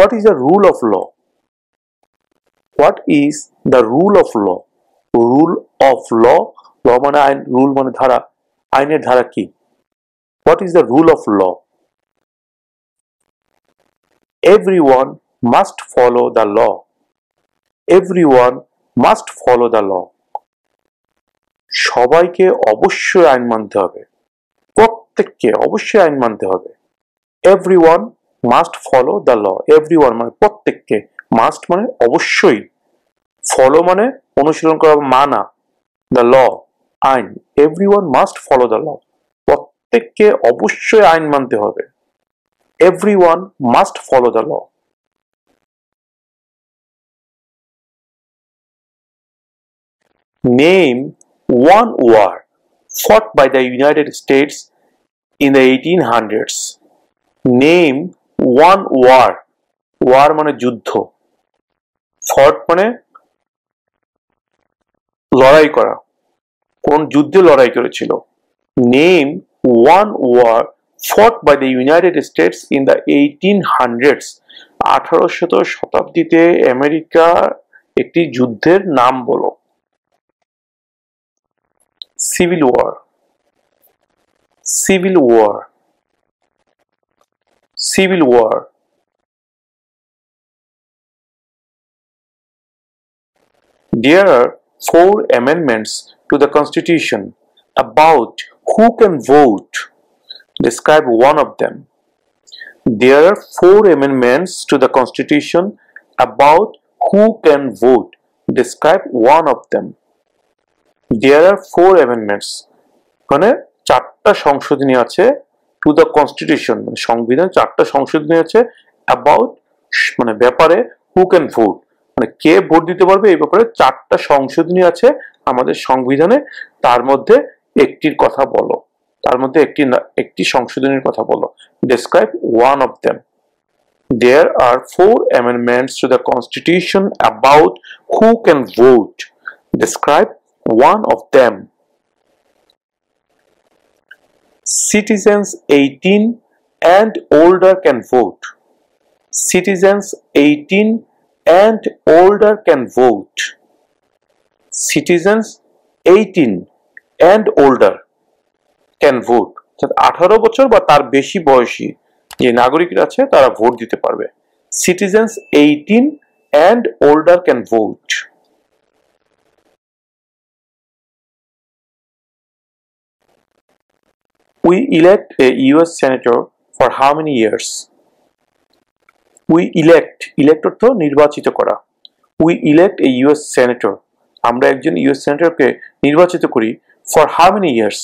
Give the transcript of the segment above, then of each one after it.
What is the rule of law? What is the rule of law? Rule of law, law মানে আইন, rule মানে ধারা, আইনের ধারা কি? What is the rule of law? Everyone must follow the law. Everyone must follow the law. সবাইকে অবশ্যই আইন মানতে হবে, প্রত্যেককে অবশ্যই আইন মানতে হবে। Everyone must follow the law. Everyone মানে প্রত্যেককে, must মানে অবশ্যই, follow মানে অনুসরণ করা, মানা, the law আইন। Everyone must follow the law. প্রত্যেককে অবশ্যই আইন মানতে হবে। Everyone must follow the law. Name one war fought by the United States in the 1800s. Name one war. War মানে যুদ্ধ, fought মানে লড়াই করা, কোন যুদ্ধে লড়াই করেছিল। Name one war fought by the United States in the 1800s. 1800 শতাব্দীতে আমেরিকার একটি যুদ্ধের নাম বলো। Civil War. Civil War. Civil War. There are 4 amendments to the Constitution about who can vote. Describe one of them. There are 4 amendments to the Constitution about who can vote. Describe one of them. There are 4 amendments. মানে 4টা সংশোধনী আছে to the Constitution, সংবিধান 4টা সংশোধনী আছে about মানে ব্যাপারে who can vote, মানে কে ভোট দিতে পারবে এই ব্যাপারে 4টা সংশোধনী আছে আমাদের সংবিধানে। তার মধ্যে একটির কথা বলো, তার মধ্যে একটি সংশোধনীর কথা বলো। Describe one of them. There are 4 amendments to the Constitution about who can vote. Describe one of them. Citizens 18 and older can vote. Citizens 18 and older can vote. Citizens 18 and older can vote. 18 বছর বা তার বেশি বয়সী যে নাগরিকরা আছে তারা vote দিতে পারবে। Citizens 18 and older can vote. We elect a US senator for how many years? We elect অর্থ নির্বাচিত করা। We elect a US senator. আমরা একজন US সেনেটরকে নির্বাচিত করি for how many years?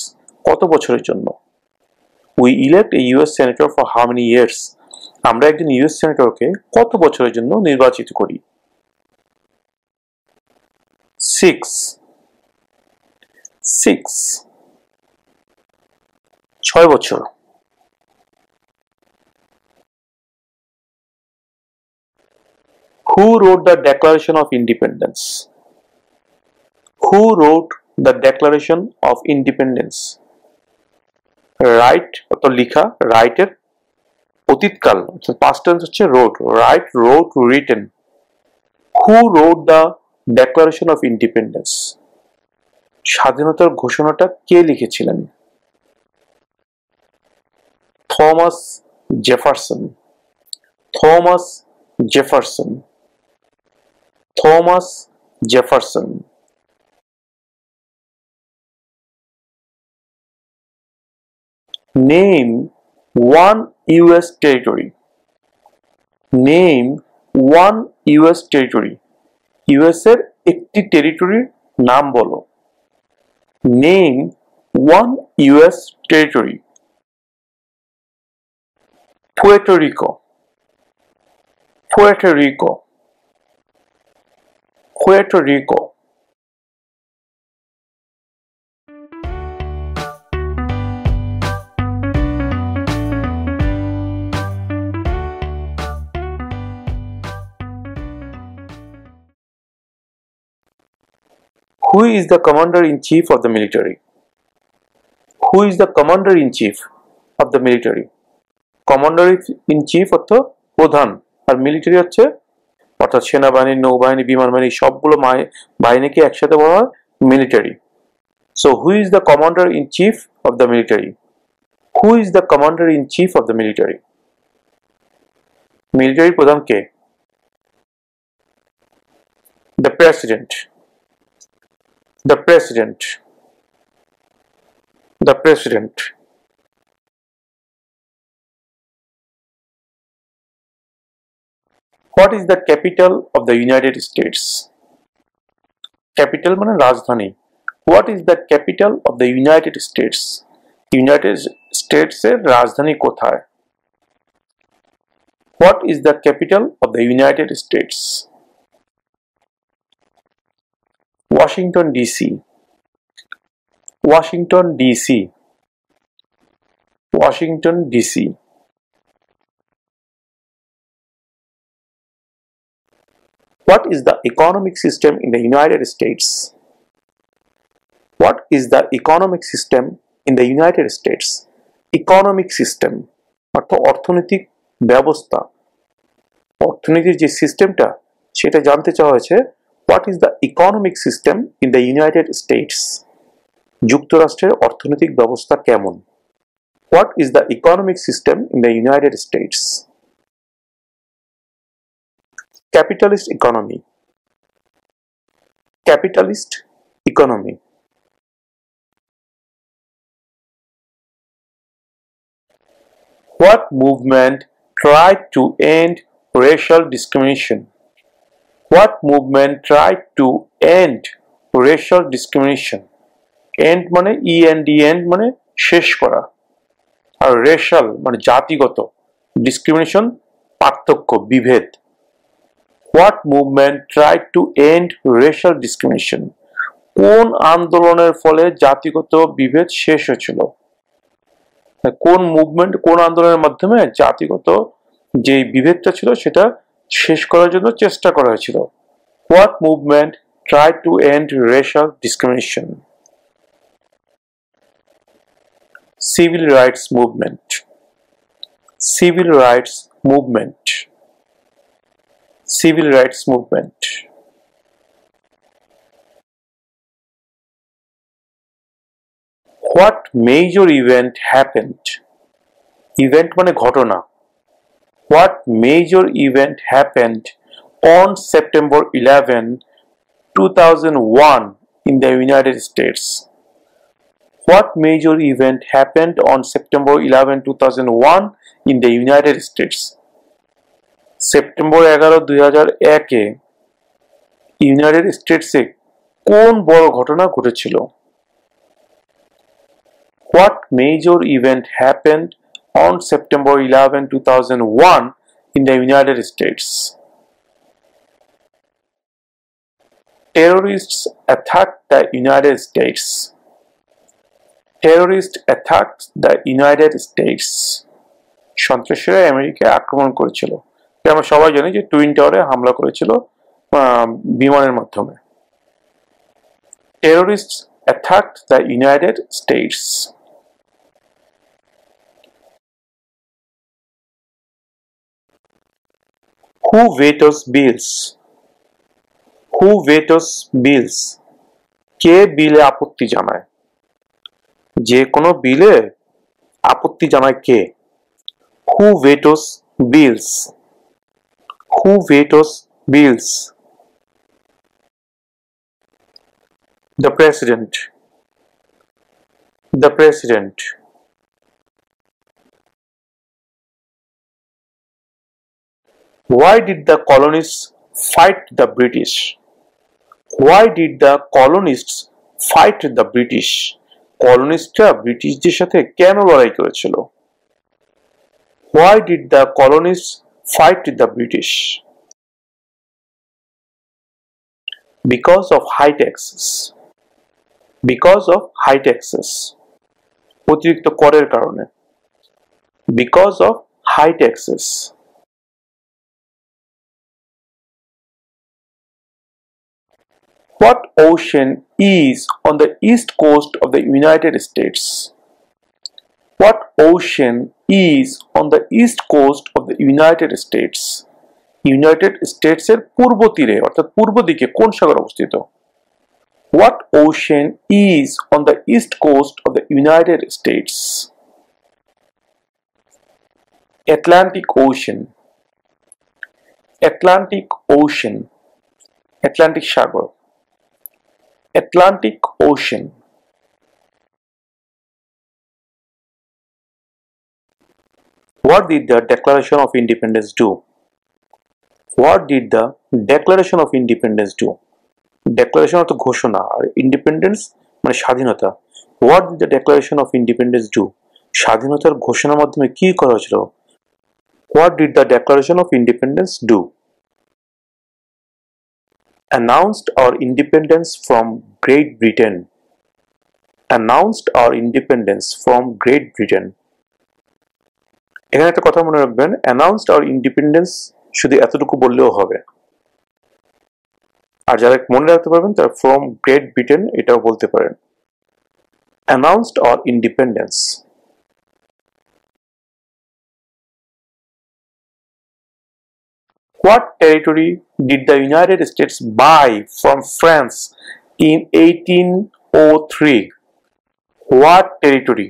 কত বছরের জন্য? We elect a US senator for how many years? আমরা একজন US সেনেটরকে কত বছরের জন্য নির্বাচিত করি? 6 বছর। Who wrote the Declaration of Independence? Who wrote the Declaration of Independence? Write অর্থাৎ লেখা, write এর অতীতকাল, past tense হচ্ছে wrote, write, wrote, written. Who wrote the Declaration of Independence? স্বাধীনতার ঘোষণাটা কে লিখেছিলেন? Thomas Jefferson. Thomas Jefferson. Thomas Jefferson. Name one US territory. Name one US territory. US এর একটি টেরিটরির নাম বলো। Name one US territory. Puerto Rico. Puerto Rico. Puerto Rico. Who is the commander-in-chief of the military? Who is the commander-in-chief of the military? Commander-in-chief অর্থ প্রধান, আর military হচ্ছে অর্থাৎ সেনাবাহিনী, নৌবাহিনী, বিমান বাহিনী সবগুলো বাহিনীকে একসাথে বলা হয় military. So who is the commander in chief of the military? Who is the commander in chief of the military? Military প্রধান কে? The president. The president. The president. What is the capital of the United States? Capital মানে রাজধানী। What is the capital of the United States? United States এর রাজধানী কোথায়? What is the capital of the United States? Washington DC. Washington DC. Washington DC. What is the economic system in the United States? What is the economic system in the United States? Economic system অর্থাৎ অর্থনৈতিক ব্যবস্থা, অর্থনীতির যে সিস্টেমটা সেটা জানতে চাওয়া হয়েছে। What is the economic system in the United States? যুক্তরাষ্ট্রের অর্থনৈতিক ব্যবস্থা কেমন? What is the economic system in the United States? Capitalist economy. Capitalist economy. What movement tried to end racial discrimination? What movement tried to end racial discrimination? End মানে END, end মানে শেষ করা, আর racial মানে জাতিগত, discrimination পার্থক্য, বিভেদ। What movement tried to end racial discrimination? কোন আন্দোলনের ফলে জাতিগত বিভেদ শেষ হয়েছিল? কোন মুভমেন্ট, কোন আন্দোলনের মাধ্যমে জাতিগত যে বিভেদটা ছিল সেটা শেষ করার জন্য চেষ্টা করা হয়েছিল? What movement tried to end racial discrimination? Civil rights movement. Civil rights movement. Civil rights movement. What major event happened? Event মানে ঘটনা। What major event happened on September 11, 2001 in the United States? What major event happened on September 11, 2001 in the United States? September 11, 2001 United স্টেটসে কোন বড় ঘটনা ঘটেছিল? What major event happened on September 11, 2001 in the United States? Terrorists attacked the United States. Terrorists attacked the United States. সন্ত্রাসীরা আমেরিকায় আক্রমণ করেছিল। আমরা সবাই জানি যে টুইন টাওয়ারে হামলা করেছিল বিমানের মাধ্যমে। Terrorists attacked the United States. Who vetoes bills? Who vetoes bills? কে বিলে আপত্তি জানায়? যে কোনো বিলে আপত্তি জানায় কে? Who vetoes bills? Who vetoes bills? The President. The President. Why did the colonists fight the British? Why did the colonists fight the British? কলোনিস্টরা ব্রিটিশদের সাথে কেন লড়াই করেছিল? Why did the colonists fight the British? Because of high taxes. Because of high taxes. অতিরিক্ত করের কারণে। Because of high taxes. What ocean is on the east coast of the United States? What ocean is on the east coast of the United States? United স্টেটসের পূর্ব তীরে অর্থাৎ পূর্ব দিকে কোন সাগর অবস্থিত? What ocean is on the east coast of the United States? Atlantic Ocean. Atlantic Ocean. Atlantic Sagar. Atlantic Ocean. What did the Declaration of Independence do? What did the Declaration of Independence do? Declaration অর্থ ঘোষণা আর independence মানে স্বাধীনতা। What did the Declaration of Independence do? স্বাধীনতার ঘোষণার মাধ্যমে কি করা হয়েছিল? What did the Declaration of Independence do? Announced our independence from Great Britain. Announced our independence from Great Britain. এখানে একটা কথা মনে রাখবেন, announced our independence শুধু এতটুকু বললেও হবে, আর যারা মনে রাখতে পারবেন তারা from Great Britain এটাও বলতে পারেন। Announced our independence. What territory did the United States buy from France in 1803? What territory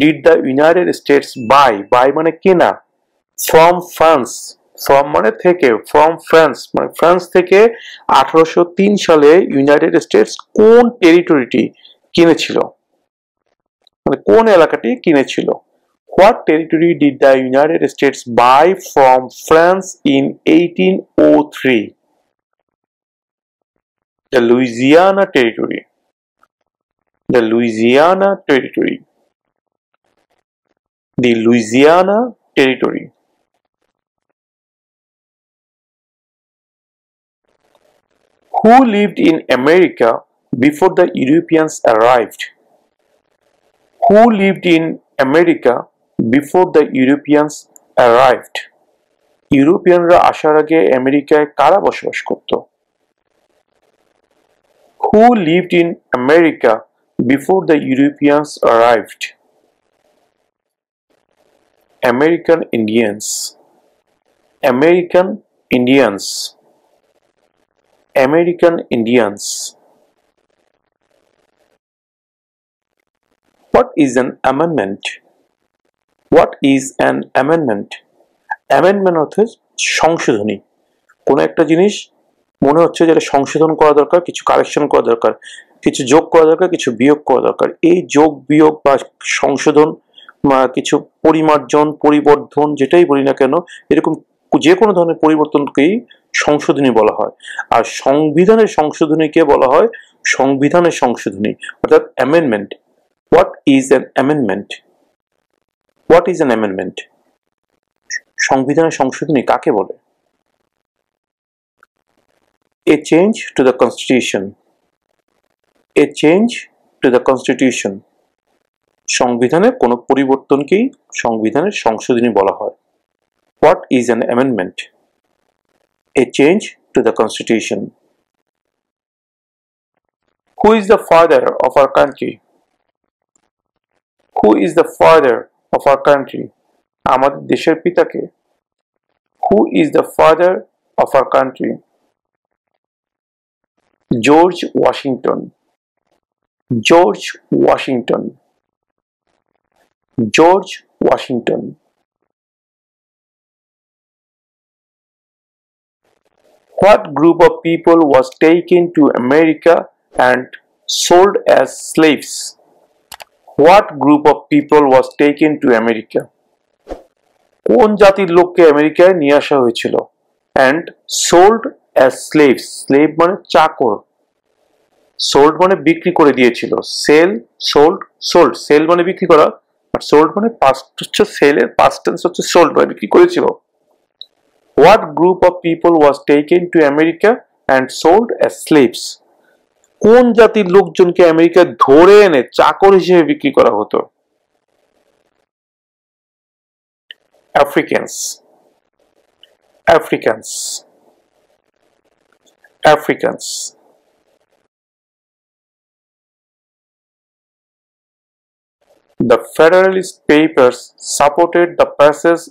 did the United States buy? Buy মানে কেনা, from France, from মানে থেকে, from France মানে ফ্রান্স থেকে 1803 সালে ইউনাইটেড স্টেটস কোন টেরিটরিটি কিনেছিল, মানে কোন এলাকাটি কিনেছিল? What territory did the United States buy from France in 1803? The Louisiana Territory. The Louisiana Territory. The Louisiana Territory. Who lived in America before the Europeans arrived? Who lived in America before the Europeans arrived? ইউরোপিয়ানরা আসার আগে আমেরিকায় কারা বসবাস করত? Who lived in America before the Europeans arrived? American Indians. American Indians. American Indians. What is an amendment? What is an amendment? Amendment অর্থে সংশোধনী। কোনো একটা জিনিস মনে হচ্ছে যেটা সংশোধন করা দরকার, কিছু কারেকশন করা দরকার, কিছু যোগ করা দরকার, কিছু বিয়োগ করা দরকার। এই যোগ বিয়োগ বা সংশোধন বা কিছু পরিমার্জন পরিবর্ধন যেটাই বলি না কেন, এরকম যে কোনো ধরনের পরিবর্তনকেই সংশোধনী বলা হয়। আর সংবিধানের সংশোধনীকে বলা হয় সংবিধানের সংশোধনী অর্থাৎ amendment. What is an amendment? What is an amendment? সংবিধানের সংশোধনী কাকে বলে? A change to the constitution. A change to the constitution. সংবিধানের কোনো পরিবর্তনকেই সংবিধানের সংশোধনী বলা হয়। What is an amendment? A change to the constitution. Who is the father of our country? Who is the father of our country? আমাদের দেশের পিতাকে? Who is the father of our country? George Washington. George Washington. George Washington. What group of people was taken to America and sold as slaves? What group of people was taken to America? কোন জাতির লোককে আমেরিকায় নিয়ে আসা হয়েছিল and sold as slaves? slave মানে চাকর, sold মানে বিক্রি করে দিয়েছিল, sell sold sold, sell মানে বিক্রি করা আর sold মানে past হচ্ছে sell এর past tense হচ্ছে sold মানে বিক্রি করেছিল। What group of people was taken to America and sold as slaves? কোন জাতির লোকজনকে আমেরিকায় ধরে এনে চাকর হিসেবে বিক্রি করা হতো? Africans. Africans. Africans. The Federalist Papers supported the passage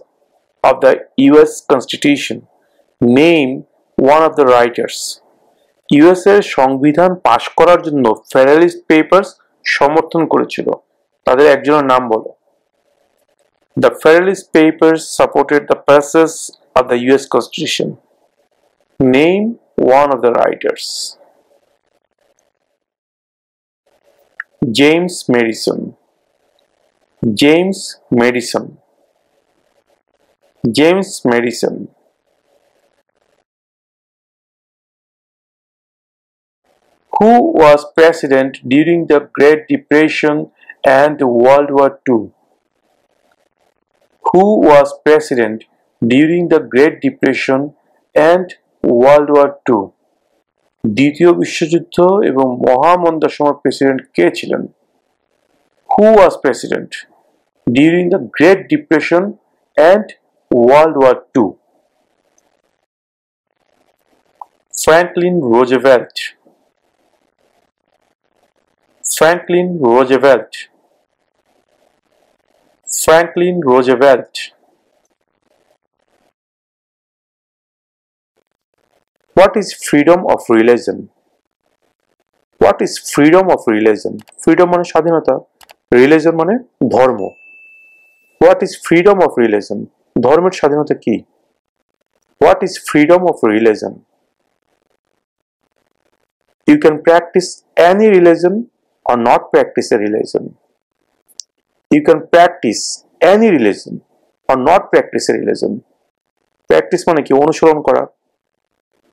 of the US Constitution Name one of the writers. US এর সংবিধান পাশ করার জন্য ফেডারেলিস্ট পেপারস সমর্থন করেছিল, তাদের একজনের নাম বলো। The Federalist Papers supported the passage of the US Constitution. Name one of the writers. James Madison. James Madison. James Madison. Who was president during the Great Depression and World War II? Who was president during the Great Depression and World War II? দ্বিতীয় বিশ্বযুদ্ধ এবং মহামন্দার সময় president কে ছিলেন? Who was president during the Great Depression and World War II? Franklin Roosevelt. Franklin Roosevelt. Franklin Roosevelt. What is freedom of religion? What is freedom of religion? Freedom মানে স্বাধীনতা, religion মানে ধর্ম। What is freedom of religion? ধর্মের স্বাধীনতা কি? What is freedom of religion? You can practice any religion or not practice a religion. You can practice any religion or not practice a religion. Practice মানে কি? অনুসরণ করা।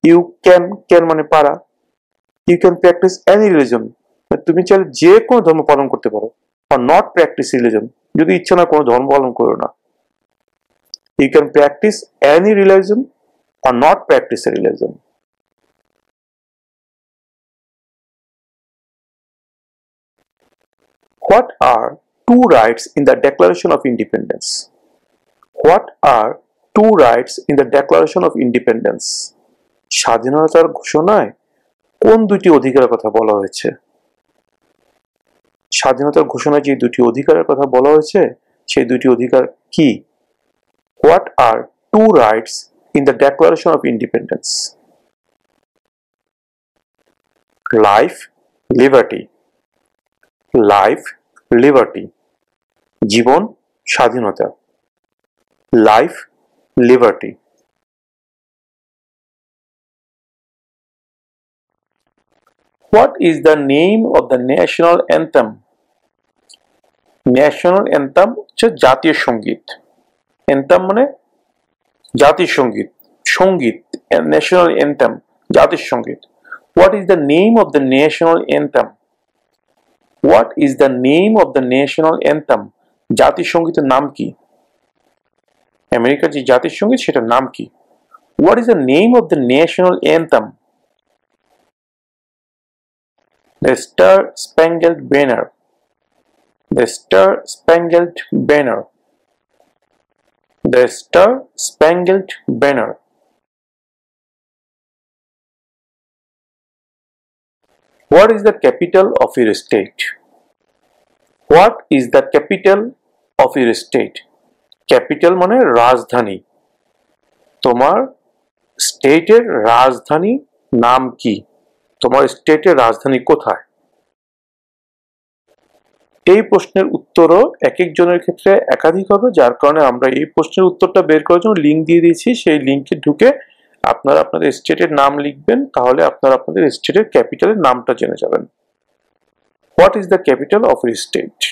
You can মানে পারা। You can practice any religion. তুমি চাইলে যে কোনো ধর্ম পালন করতে পারো। or not practice religion. যদি ইচ্ছা না কোনো ধর্ম পালন করো না। You can practice any religion or not practice a religion. What are two rights in the Declaration of Independence? What are two rights in the Declaration of Independence? স্বাধীনতার ঘোষণায় কোন দুটি অধিকারের কথা বলা হয়েছে? স্বাধীনতার ঘোষণায় যে দুটি অধিকারের কথা বলা হয়েছে সেই দুটি অধিকার কি? What are two rights in the Declaration of Independence? Life, liberty. Life, liberty. জীবন, স্বাধীনতা। Life, liberty. What is the name of the national anthem? National anthem হচ্ছে জাতীয় সঙ্গীত। anthem মানে জাতীয় সঙ্গীত, সঙ্গীত, national anthem জাতীয় সঙ্গীত। What is the name of the national anthem? What is the name of the national anthem? জাতীয় সঙ্গীতের নাম কি? আমেরিকার যে জাতীয় সঙ্গীত সেটার নাম কি? What is the name of the national anthem? The Star Spangled Banner. The Star Spangled Banner. The Star Spangled Banner. What is the capital of your state? What is the capital of your state? Capital মানে রাজধানী। তোমার স্টেটের রাজধানী নাম কি? তোমার স্টেটের রাজধানী কোথায়? এই প্রশ্নের উত্তরও এক একজনের ক্ষেত্রে একাধিক হবে, যার কারণে আমরা এই প্রশ্নের উত্তরটা বের করার জন্য লিঙ্ক দিয়ে দিয়েছি। সেই লিঙ্কে ঢুকে আপনারা আপনাদের স্টেটের নাম লিখবেন, তাহলে আপনারা আপনাদের স্টেটের ক্যাপিটালের নামটা জেনে যাবেন। What is the capital of your state?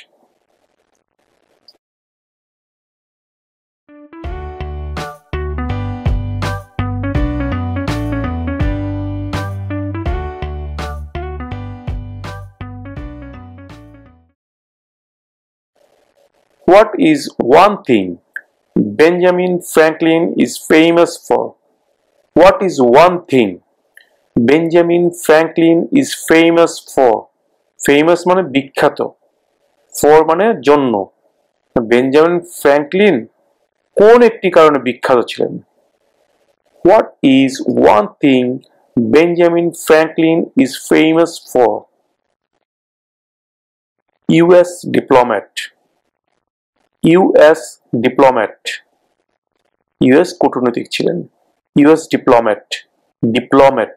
What is one thing Benjamin Franklin is famous for? What is one thing Benjamin Franklin is famous for? Famous মানে বিখ্যাত, for মানে জন্য। বেঞ্জামিন ফ্র্যাঙ্কলিন কোন একটি কারণে বিখ্যাত ছিলেন? What is one thing Benjamin Franklin is famous for? US diplomat. US diplomat. US কূটনৈতিক ছিলেন। US diplomat. Diplomat.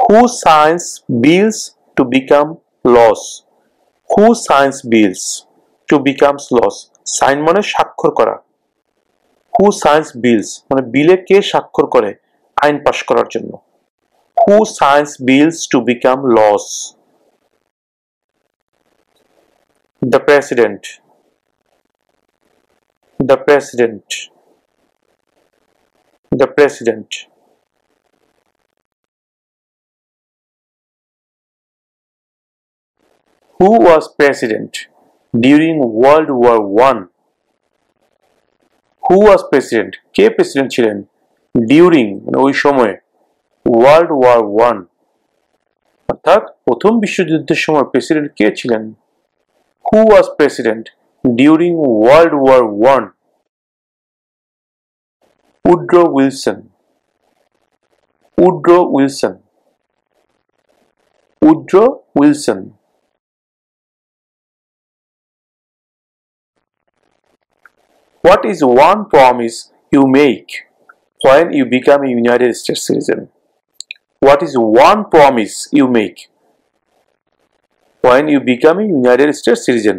Who signs bills to become laws? Who signs bills to become laws? Sign মানে স্বাক্ষর করা। Who signs bills মানে বিলে কে স্বাক্ষর করে আইন পাশ করার জন্য? Who signs bills to become laws? The president. The president. The president. Who was president during World War I? Who was president? K president ছিলেন during মানে ওই সময়ে World War I? অর্থাৎ প্রথম বিশ্বযুদ্ধের সময় প্রেসিডেন্ট কে ছিলেন? Who was president during World War I? Woodrow Wilson. Woodrow Wilson. Woodrow Wilson. What is one promise you make when you become a United States citizen? What is one promise you make when you become a United States citizen?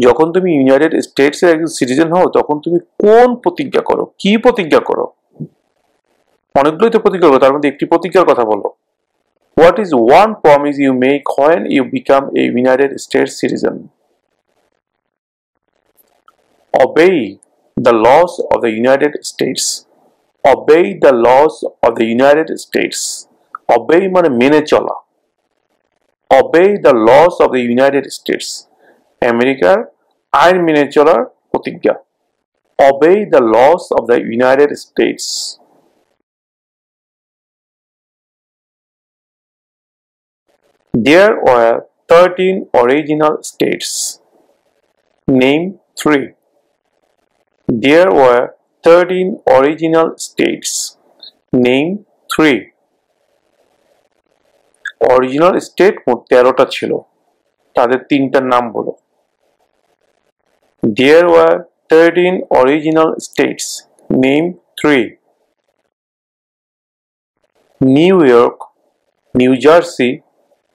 যখন তুমি United states এর একজন citizen হও তখন তুমি কোন প্রতিজ্ঞা করো? কি প্রতিজ্ঞা করো? অনেকগুলোই তো প্রতিজ্ঞা করো, তার মধ্যে একটি প্রতিজ্ঞার কথা বলো। What is one promise you make when you become a United States citizen? Obey the laws of the United States. Obey the laws of the United States. Obey মানে মেনে চলা। Obey the laws of the United States. আমেরিকার আইন মেনে চলার প্রতিজ্ঞা। Obey the laws of the United States. There were 13 original states. Name 3. There were 13 original states. Name 3. Original state মোট 13টা ছিল, তাদের তিনটার নাম বলো। There were 13 original states. Name 3. New York, New Jersey,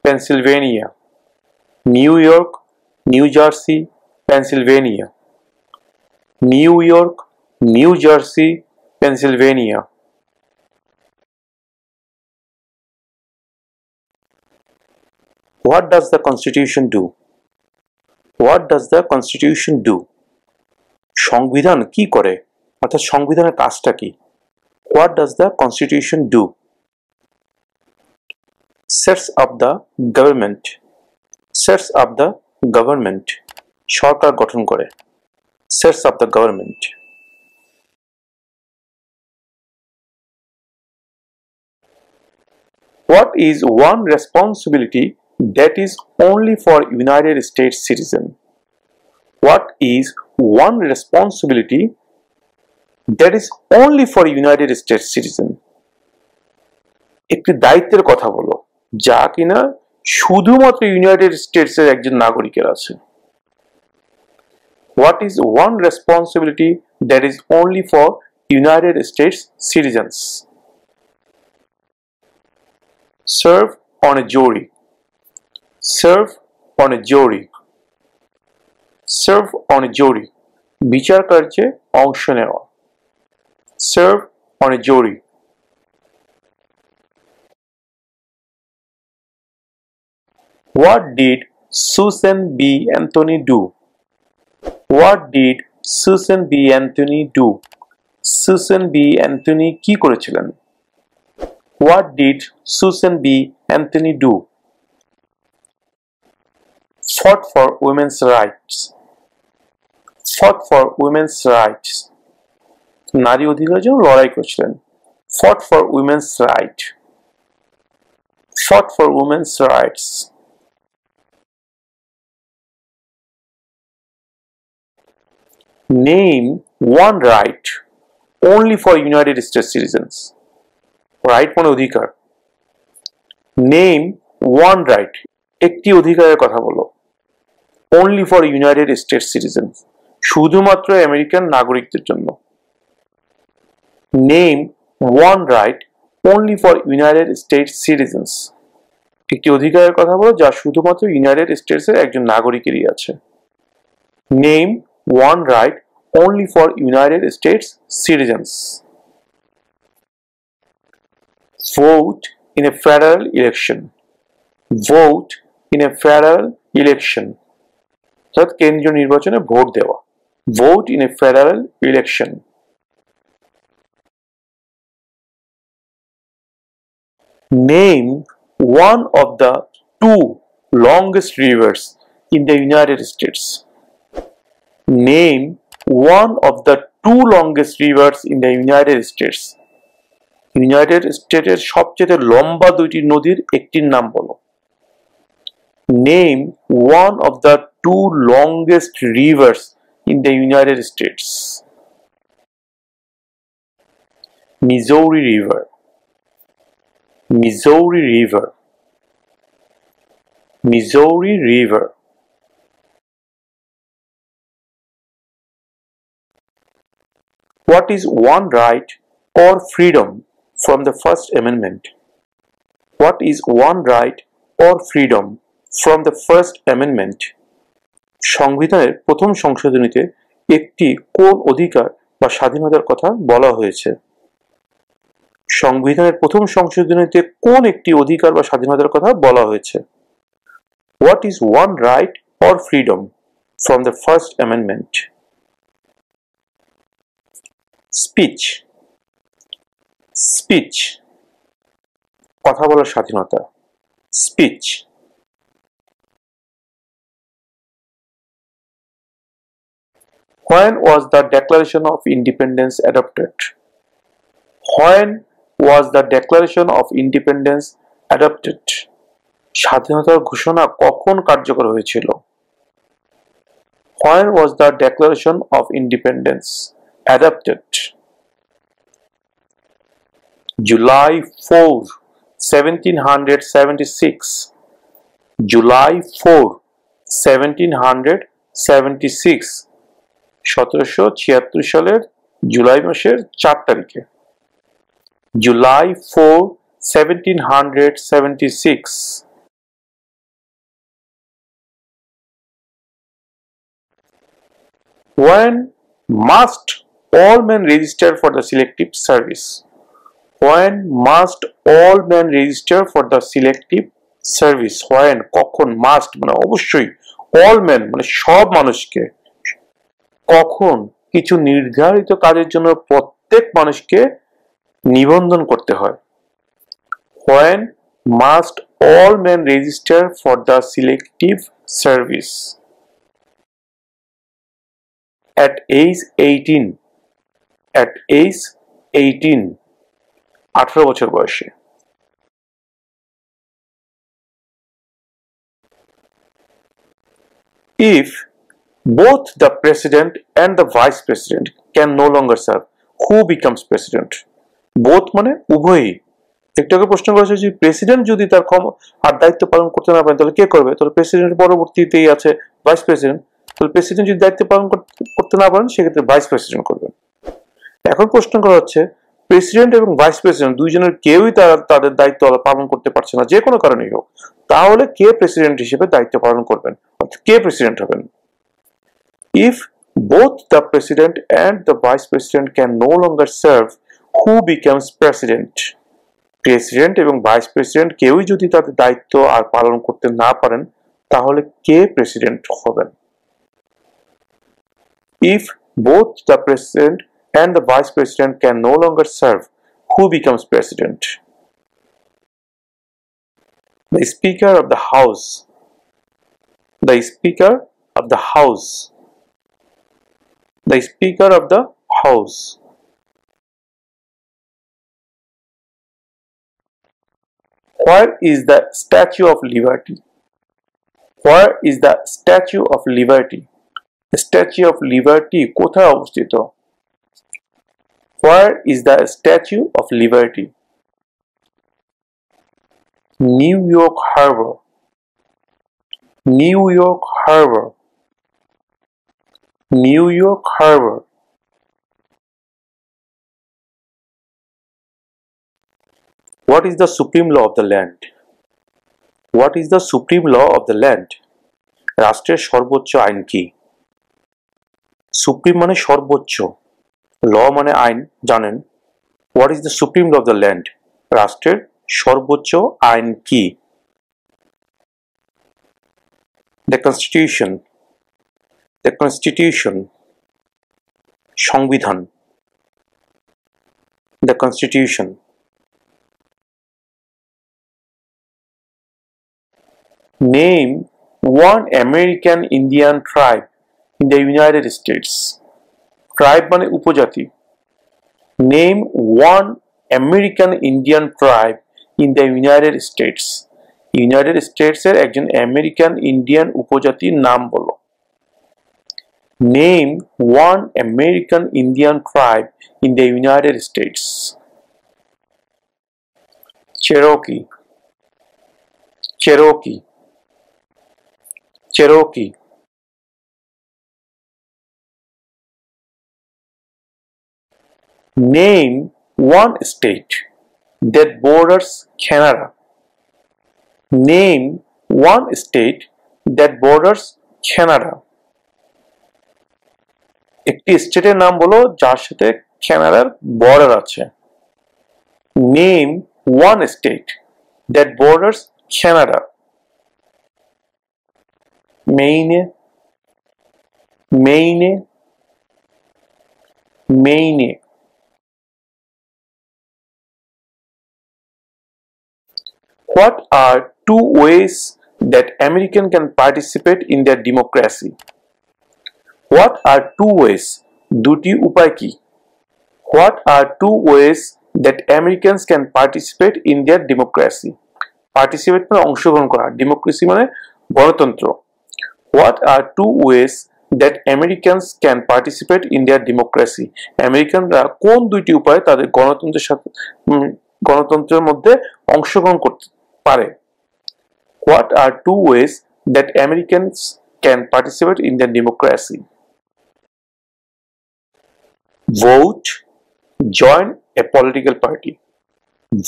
Pennsylvania. New York, New Jersey, Pennsylvania. New York, New Jersey, Pennsylvania. What does the Constitution do? What does the Constitution do? সংবিধান কি করে? অর্থাৎ সংবিধানের কাজটা কি? What does the Constitution do? Sets up the government. Sets up the government. সরকার গঠন করে। Sets up the government. What is one responsibility that is only for United States citizen? What is one responsibility that is only for United States citizen? একটি দায়িত্বের কথা বলো যা কিনা শুধুমাত্র United states এর একজন নাগরিকের আছে। What is one responsibility that is only for United States citizens? Serve on a jury. Serve on a jury. Serve on a jury. বিচার কার্যে অংশ নেওয়া। Serve on a jury. What did Susan B. Anthony do? What did Susan B. Anthony do? Susan B. Anthony কি করেছিলেন? What did Susan B. Anthony do? Fought for women's rights. Fought for women's rights. নারী অধিকারের জন্য লড়াই করেছিলেন। Fought for women's rights. Fought for women's rights. Name one right only for United States citizens. Right মানে অধিকার। Name one right. একটি অধিকারের কথা বলো। only for United States citizens, শুধুমাত্র আমেরিকান নাগরিকদের জন্য। Name one right only for United States citizens, একটি অধিকারের কথা বলো যা শুধুমাত্র ইউনাইটেড স্টেটসের একজন নাগরিকেরই আছে। Name one right only for United States citizens. Vote in a federal election. Vote in a federal election. অর্থাৎ কেন্দ্রীয় নির্বাচনে ভোট দেওয়া। Vote in a federal election. Name one of the two longest rivers in the United States. Name one of the two longest rivers in the United States. United স্টেটের সবচেয়ে লম্বা দুইটি নদীর একটির নাম বলো। Name one of the two longest rivers in the United States. Missouri River. Missouri River. Missouri River. What is one right or freedom from the First Amendment? What is one right or freedom from the First Amendment? সংবিধানের প্রথম সংশোধনীতে একটি কোন অধিকার বা স্বাধীনতার কথা বলা হয়েছে? সংবিধানের প্রথম সংশোধনীতে কোন একটি অধিকার বা স্বাধীনতার কথা বলা হয়েছে? What is one right or freedom from the First Amendment? Speech. Speech. কথা বলার স্বাধীনতা। Speech. When was the Declaration of Independence adopted? When was the Declaration of Independence adopted? স্বাধীনতার ঘোষণা কখন কার্যকর হয়েছিল? When was the Declaration of Independence adopted? July 4, 1776. July 4, 1776. 1776 সালের জুলাই মাসের 4 তারিখে। July 4, 1776. When must all men register for the selective service? When must all men register for the selective service? When, কখন, must মানে অবশ্যই, all men মানে সব মানুষকে, কখন কিছু নির্ধারিত কাজের জন্য প্রত্যেক মানুষকে নিবন্ধন করতে হয়। When must all men register for the selective service? At age 18. At age 18. 18 বছর বয়সে। If both the president and the vice president can no longer serve, who becomes president? Both মানে উভয়ই। একটু আগে প্রশ্ন করেছে যে প্রেসিডেন্ট যদি তার আর দায়িত্ব পালন করতে না পারেন তাহলে কে করবে? তাহলে প্রেসিডেন্টের পরবর্তীতেই আছে ভাইস প্রেসিডেন্ট। তাহলে প্রেসিডেন্ট যদি দায়িত্ব পালন করতে না পারেন সেক্ষেত্রে ভাইস প্রেসিডেন্ট করবেন। এখন প্রশ্ন করা হচ্ছে প্রেসিডেন্ট এবং ভাইস প্রেসিডেন্ট দুইজনের কেউই তাদের দায়িত্ব পালন করতে পারছে না, যে কোনো কারণেই হোক, তাহলে কে প্রেসিডেন্ট হিসেবে দায়িত্ব পালন করবেন, অর্থাৎ কে প্রেসিডেন্ট হবেন? If both the president and the vice president can no longer serve, who becomes president? President এবং ভাইস প্রেসিডেন্ট কেউই যদি তাদের দায়িত্ব আর পালন করতে না পারেন তাহলে কে প্রেসিডেন্ট হবেন? If both the president and the vice president can no longer serve, who becomes president? The Speaker of the House. The Speaker of the House. The Speaker of the House. Where is the Statue of Liberty? Where is the Statue of Liberty? The Statue of Liberty কোথায় অবস্থিত? Where is the Statue of Liberty? New York Harbor. New York Harbor. New York Harbor. What is the supreme law of the land? What is the supreme law of the land? রাষ্ট্রের সর্বোচ্চ আইন কি? Supreme মানে সর্বোচ্চ, ল মানে আইন, জানেন। What is the supreme law of the land? রাষ্ট্রের সর্বোচ্চ আইন কি? The Constitution. The Constitution. সংবিধান। The Constitution. Name one American Indian tribe in the United States. Tribe মানে উপজাতি। Name one American Indian tribe in the United States. United States এর একজন American Indian উপজাতির নাম বলো। Name one American Indian tribe in the United States. Cherokee. Cherokee. Cherokee. Name one state that borders Canada. Name one state that borders Canada. একটি স্টেটের নাম বলো যার সাথে কানাডার বর্ডার আছে। Name one state that borders Canada. Maine. Maine. Maine. What are two ways that Americans can participate in their democracy? What are two ways? দুটি উপায় কি? What are two ways that Americans can participate in their democracy? Participate মানে অংশগ্রহণ করা, democracy মানে গণতন্ত্র। What are two ways that Americans can participate in their democracy? আমেরিকানরা কোন দুইটি উপায়ে তাদের গণতন্ত্রের মধ্যে অংশগ্রহণ করতে পারে? What are two ways that Americans can participate in their democracy? Vote, join a political party.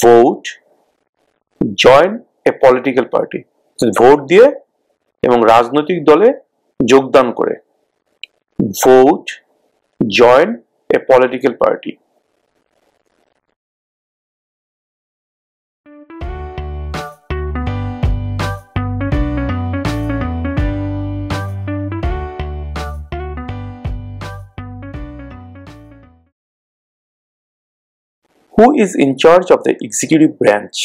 Vote, join a political party. Vote দিয়ে এবং রাজনৈতিক দলে যোগদান করে। Vote, join a political party. Who is in charge of the executive branch?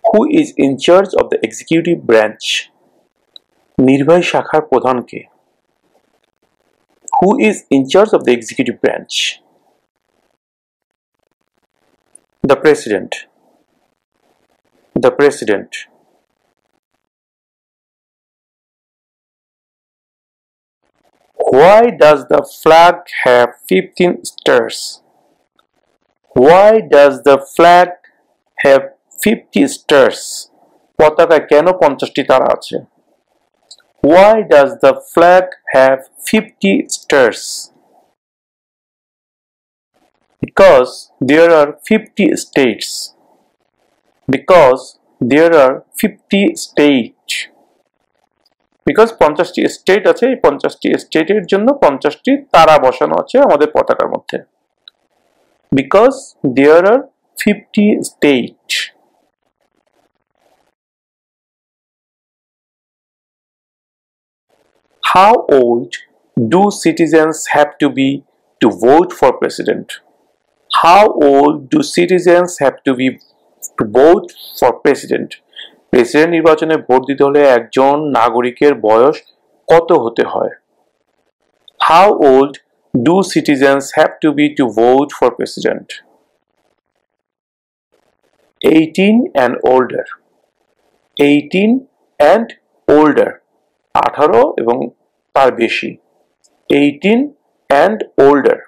Who is in charge of the executive branch? নির্বাহী শাখার প্রধান কে? Who is in charge of the executive branch? The President. The President. Why does the flag have 15 stars? Why does the flag have 50 stars? পতাকায় কেন 50টি তারা আছে? Why does the flag have 50 stars? Because there are 50 states. Because there are 50 states. Because 50টি state আছে, এই 50টি স্টেটের জন্য 50টি তারা বসানো আছে আমাদের পতাকার মধ্যে। Because there are 50 states. How old do citizens have to be to vote for president? How old do citizens have to be to vote for president? President নির্বাচনে ভোট দিতে হলে একজন নাগরিকের বয়স কত হতে হয়? How old do citizens have to be to vote for president? 18 and older. 18 and older. 18 এবং তার বেশি। 18 and older.